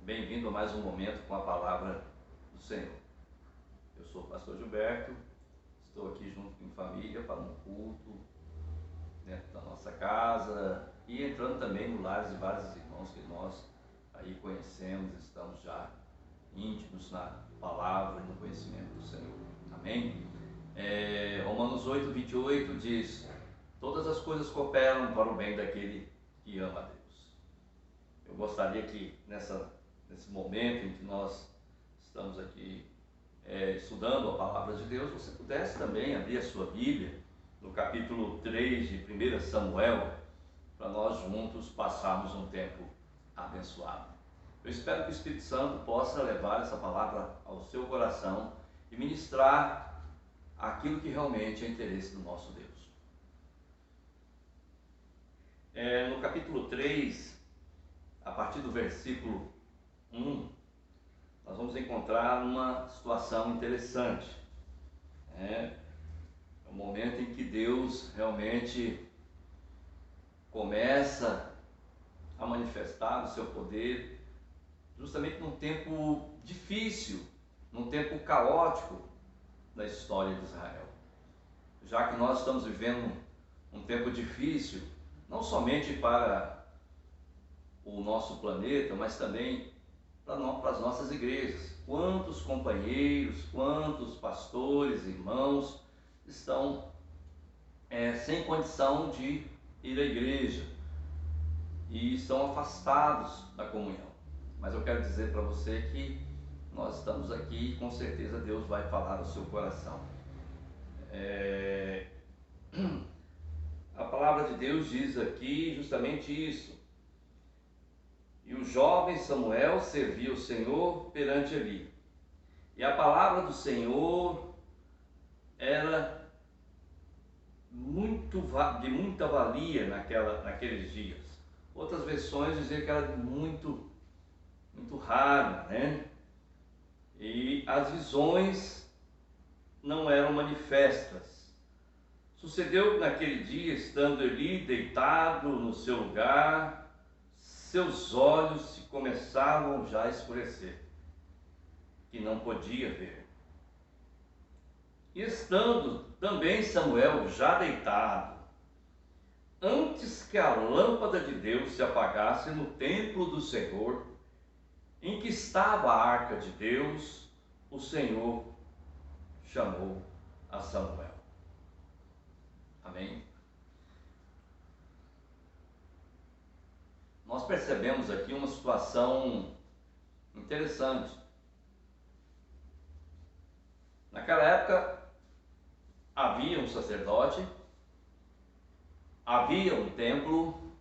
Bem-vindo a mais um momento com a palavra do Senhor. Eu sou o pastor Gilberto, estou aqui junto em família para um culto dentro da nossa casa e entrando também no lar de vários irmãos que nós aí conhecemos, estamos já íntimos na palavra e no conhecimento do Senhor. Amém? Romanos 8:28 diz: todas as coisas cooperam para o bem daquele que ama a Deus. Eu gostaria que nesse momento em que nós estamos aqui estudando a palavra de Deus, você pudesse também abrir a sua Bíblia no capítulo 3 de 1 Samuel, para nós juntos passarmos um tempo abençoado. Eu espero que o Espírito Santo possa levar essa palavra ao seu coração e ministrar aquilo que realmente é interesse do nosso Deus. No capítulo 3, a partir do versículo 1, nós vamos encontrar uma situação interessante. É o momento em que Deus realmente começa a manifestar o seu poder, justamente num tempo difícil, num tempo caótico da história de Israel. Já que nós estamos vivendo um tempo difícil, não somente para o nosso planeta, mas também para as nossas igrejas. Quantos companheiros, quantos pastores, irmãos estão sem condição de ir à igreja e estão afastados da comunhão. Mas eu quero dizer para você que nós estamos aqui e com certeza Deus vai falar ao seu coração. A palavra de Deus diz aqui justamente isso. E o jovem Samuel servia o Senhor perante Eli. E a palavra do Senhor era de muita valia naqueles dias. Outras versões diziam que era muito raro, né? E as visões não eram manifestas. Sucedeu que naquele dia, estando Eli deitado no seu lugar, seus olhos se começavam já a escurecer, que não podia ver. E estando também Samuel já deitado, antes que a lâmpada de Deus se apagasse no templo do Senhor, em que estava a arca de Deus, o Senhor chamou a Samuel. Amém? Nós percebemos aqui uma situação interessante. Naquela época, havia um sacerdote, havia um templo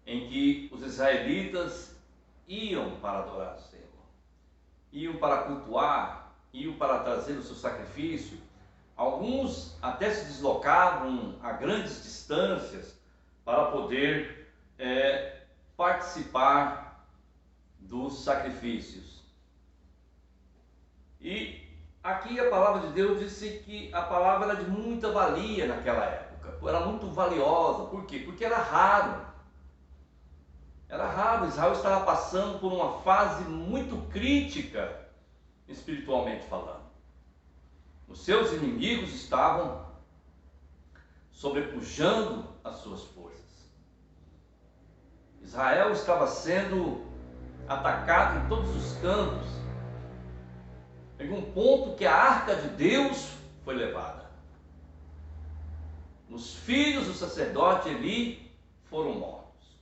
em que os israelitas iam para adorar o Senhor, iam para cultuar, iam para trazer o seu sacrifício. Alguns até se deslocavam a grandes distâncias para poder participar dos sacrifícios. E aqui a palavra de Deus disse que a palavra era de muita valia naquela época, era muito valiosa. Por quê? Porque era raro. Era raro. Israel estava passando por uma fase muito crítica, espiritualmente falando. Os seus inimigos estavam sobrepujando as suas forças. Israel estava sendo atacado em todos os cantos. Em um ponto que a arca de Deus foi levada. Os filhos do sacerdote Eli foram mortos.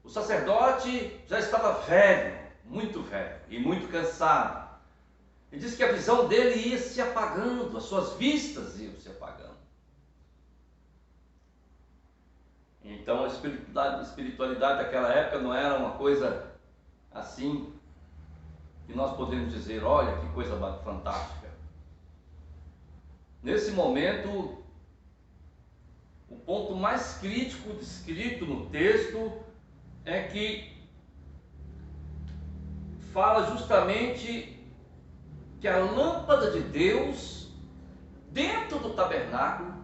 O sacerdote já estava velho, muito velho e muito cansado. E diz que a visão dele ia se apagando, as suas vistas iam se apagando. Então a espiritualidade daquela época não era uma coisa assim que nós podemos dizer, olha que coisa fantástica. Nesse momento, o ponto mais crítico descrito no texto é que fala justamente que a lâmpada de Deus dentro do tabernáculo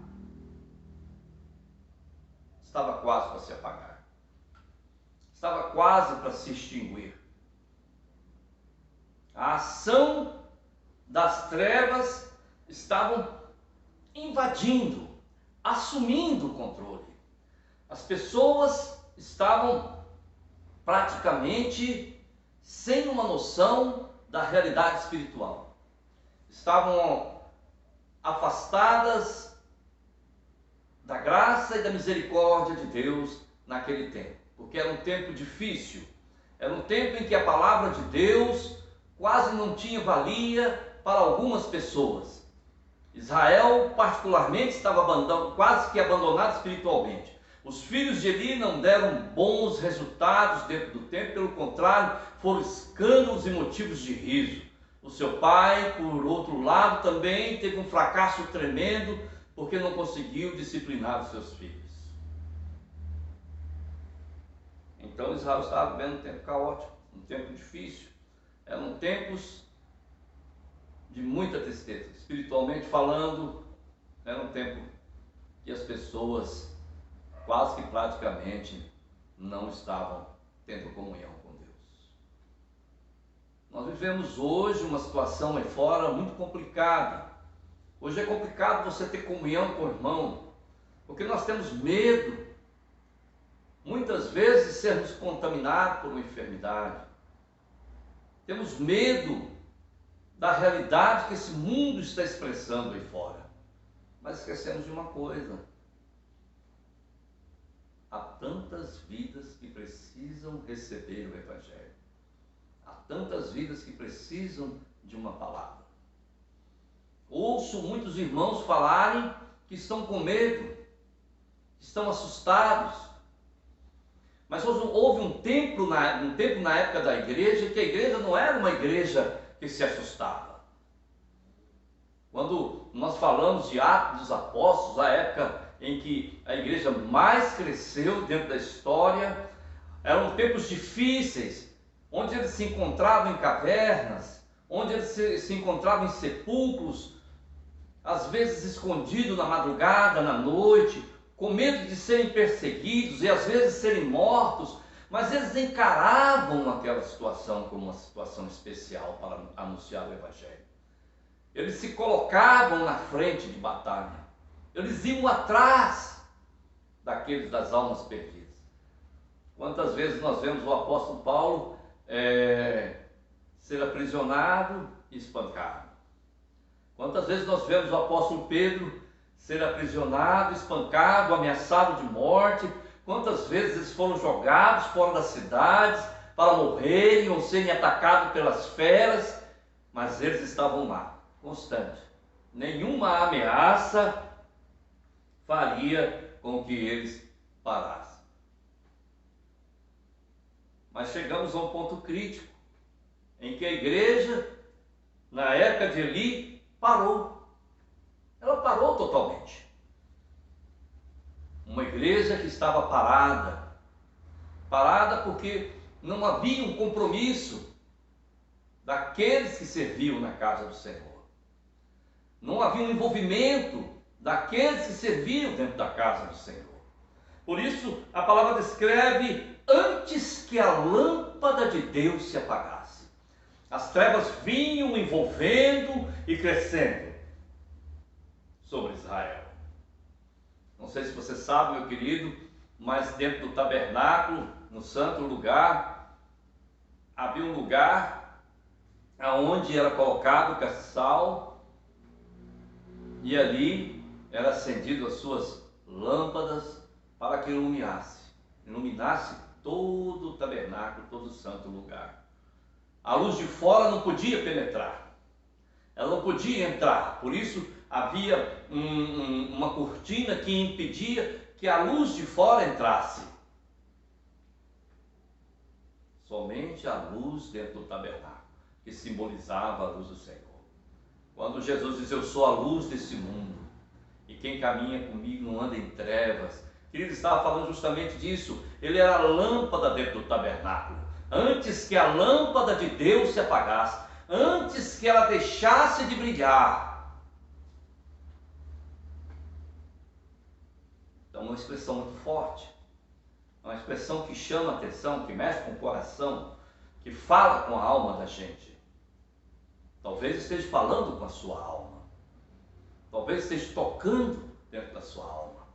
estava quase para se apagar. estava quase para se extinguir. A ação das trevas estavam invadindo, assumindo o controle. As pessoas estavam praticamente sem uma noção da realidade espiritual. Estavam afastadas da graça e da misericórdia de Deus naquele tempo, porque era um tempo difícil, era um tempo em que a palavra de Deus quase não tinha valia para algumas pessoas. Israel particularmente estava quase que abandonado espiritualmente. Os filhos de Eli não deram bons resultados dentro do templo, pelo contrário, foram escândalos e motivos de riso. O seu pai, por outro lado, também teve um fracasso tremendo, porque não conseguiu disciplinar os seus filhos. Então Israel estava vivendo um tempo caótico, um tempo difícil. Eram tempos de muita tristeza. Espiritualmente falando, era um tempo que as pessoas quase que praticamente não estavam tendo comunhão com Deus. Nós vivemos hoje uma situação aí fora muito complicada. Hoje é complicado você ter comunhão com o irmão, porque nós temos medo, muitas vezes, de sermos contaminados por uma enfermidade. Temos medo da realidade que esse mundo está expressando aí fora. Mas esquecemos de uma coisa: há tantas vidas que precisam receber o Evangelho. Há tantas vidas que precisam de uma palavra. Ouço muitos irmãos falarem que estão com medo, que estão assustados. Mas houve um tempo na época da igreja, que a igreja não era uma igreja que se assustava. Quando nós falamos de Atos dos Apóstolos, a época em que a igreja mais cresceu dentro da história, eram tempos difíceis, onde eles se encontravam em cavernas, onde eles se encontravam em sepulcros, às vezes escondidos na madrugada, na noite, com medo de serem perseguidos e às vezes serem mortos, mas eles encaravam aquela situação como uma situação especial para anunciar o Evangelho. Eles se colocavam na frente de batalha, eles iam atrás daqueles das almas perdidas. Quantas vezes nós vemos o apóstolo Paulo ser aprisionado e espancado? Quantas vezes nós vemos o apóstolo Pedro ser aprisionado, espancado, ameaçado de morte? Quantas vezes eles foram jogados fora das cidades para morrerem ou serem atacados pelas feras? Mas eles estavam lá, constantes. Nenhuma ameaça faria com que eles parassem. Mas chegamos a um ponto crítico, em que a igreja, na época de Eli, parou. Ela parou totalmente. Uma igreja que estava parada porque não havia um compromisso daqueles que serviam na casa do Senhor. Não havia um envolvimento daqueles que serviam dentro da casa do Senhor. Por isso a palavra descreve: antes que a lâmpada de Deus se apagasse. As trevas vinham envolvendo e crescendo sobre Israel. Não sei se você sabe, meu querido, mas dentro do tabernáculo, no santo lugar, havia um lugar aonde era colocado o castiçal e ali era acendido as suas lâmpadas para que iluminasse todo o tabernáculo, todo o santo lugar. A luz de fora não podia penetrar, ela não podia entrar, por isso havia uma cortina que impedia que a luz de fora entrasse. Somente a luz dentro do tabernáculo, que simbolizava a luz do Senhor. Quando Jesus diz: eu sou a luz desse mundo, e quem caminha comigo não anda em trevas. Ele estava falando justamente disso. Ele era a lâmpada dentro do tabernáculo. Antes que a lâmpada de Deus se apagasse, antes que ela deixasse de brilhar. Então, uma expressão muito forte. É uma expressão que chama a atenção, que mexe com o coração, que fala com a alma da gente. Talvez esteja falando com a sua alma. Talvez esteja tocando dentro da sua alma.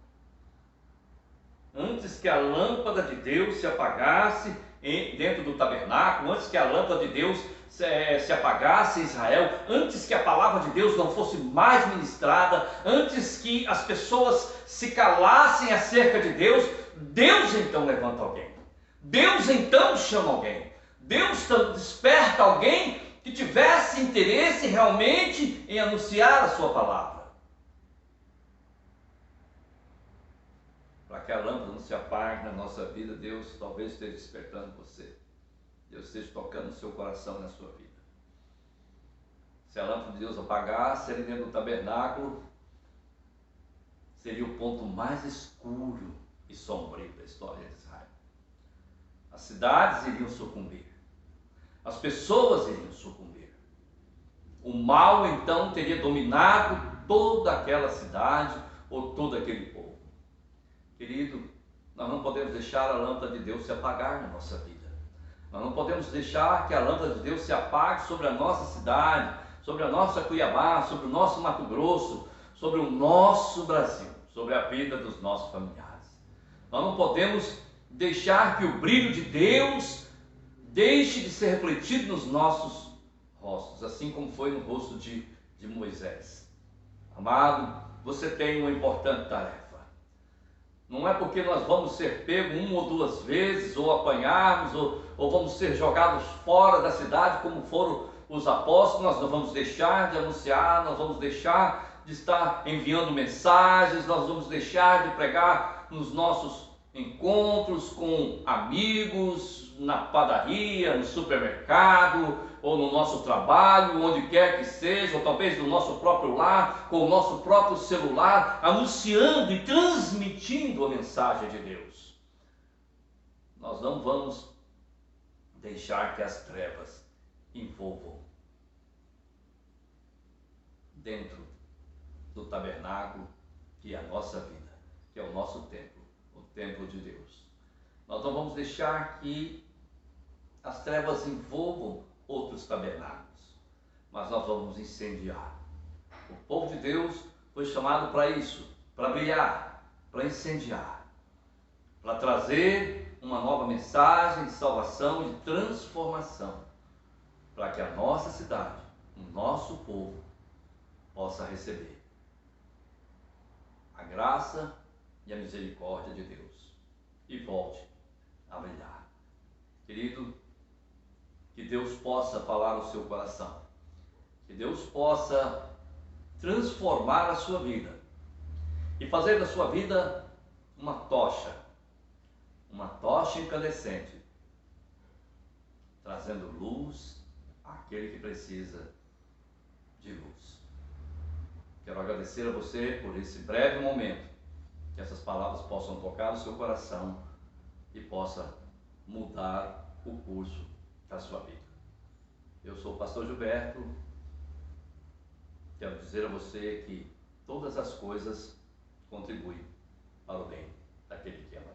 Antes que a lâmpada de Deus se apagasse dentro do tabernáculo, antes que a lâmpada de Deus se apagasse em Israel, antes que a palavra de Deus não fosse mais ministrada, antes que as pessoas se calassem acerca de Deus, Deus então levanta alguém. Deus então chama alguém. Deus desperta alguém que tivesse interesse realmente em anunciar a sua palavra. Para que a lâmpada não se apague na nossa vida, Deus talvez esteja despertando você. Deus esteja tocando no seu coração e na sua vida. Se a lâmpada de Deus apagasse ali dentro do tabernáculo, seria o ponto mais escuro e sombrio da história de Israel. As cidades iriam sucumbir. As pessoas iriam sucumbir. O mal então teria dominado toda aquela cidade ou todo aquele povo. Querido, nós não podemos deixar a lâmpada de Deus se apagar na nossa vida. Nós não podemos deixar que a lâmpada de Deus se apague sobre a nossa cidade, sobre a nossa Cuiabá, sobre o nosso Mato Grosso, sobre o nosso Brasil, sobre a vida dos nossos familiares. Nós não podemos deixar que o brilho de Deus deixe de ser refletido nos nossos rostos, assim como foi no rosto de Moisés. Amado, você tem uma importante tarefa. Não é porque nós vamos ser pegos uma ou duas vezes, ou apanharmos, ou vamos ser jogados fora da cidade, como foram os apóstolos, nós não vamos deixar de anunciar, nós vamos deixar de estar enviando mensagens, nós vamos deixar de pregar nos nossos encontros com amigos, na padaria, no supermercado, ou no nosso trabalho, onde quer que seja, ou talvez no nosso próprio lar, com o nosso próprio celular, anunciando e transmitindo a mensagem de Deus. Nós não vamos deixar que as trevas envolvam dentro do tabernáculo que é a nossa vida, que é o nosso templo, o templo de Deus. Nós não vamos deixar que as trevas envolvam outros tabernáculos, mas nós vamos incendiar. O povo de Deus foi chamado para isso, para brilhar, para incendiar, para trazer uma nova mensagem de salvação e de transformação, para que a nossa cidade, o nosso povo, possa receber a graça e a misericórdia de Deus e volte a brilhar. Querido, que Deus possa falar no seu coração, que Deus possa transformar a sua vida e fazer da sua vida uma tocha incandescente, trazendo luz àquele que precisa de luz. Quero agradecer a você por esse breve momento, que essas palavras possam tocar no seu coração e possa mudar o curso da sua vida. Eu sou o pastor Gilberto. Quero dizer a você que todas as coisas contribuem para o bem daquele que ama.